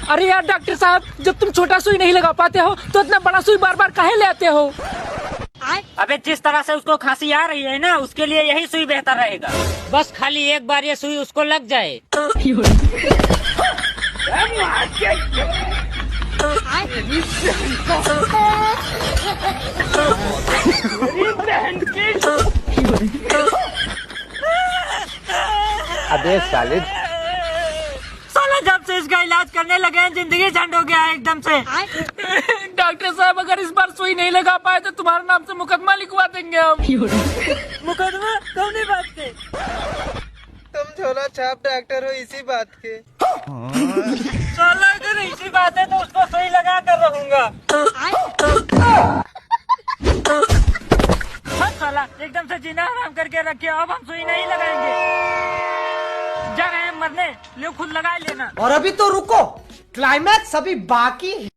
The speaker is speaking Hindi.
अरे यार डॉक्टर साहब, जब तुम छोटा सुई नहीं लगा पाते हो तो इतना बड़ा सुई बार बार काहे ले आते हो? अबे जिस तरह से उसको खांसी आ रही है ना, उसके लिए यही सुई बेहतर रहेगा। बस खाली एक बार ये सुई उसको लग जाए। अबे साले जब से इसका इलाज करने लगे हैं, जिंदगी झंड हो गया है एकदम से। डॉक्टर साहब, अगर इस बार सुई नहीं लगा पाए तो तुम्हारे नाम से मुकदमा लिखवा देंगे हम। मुकदमा कौन बात के? तुम झोला छाप डॉक्टर हो इसी बात के। साला अगर इसी बात है तो उसको सुई लगा कर रहूंगा। हाँ साला, एकदम से जीना हराम करके रखे। अब हम सुई नहीं लगाएंगे। जा रहे हैं मरने, ले खुद लगा लेना। और अभी तो रुको, क्लाइमैक्स अभी बाकी है।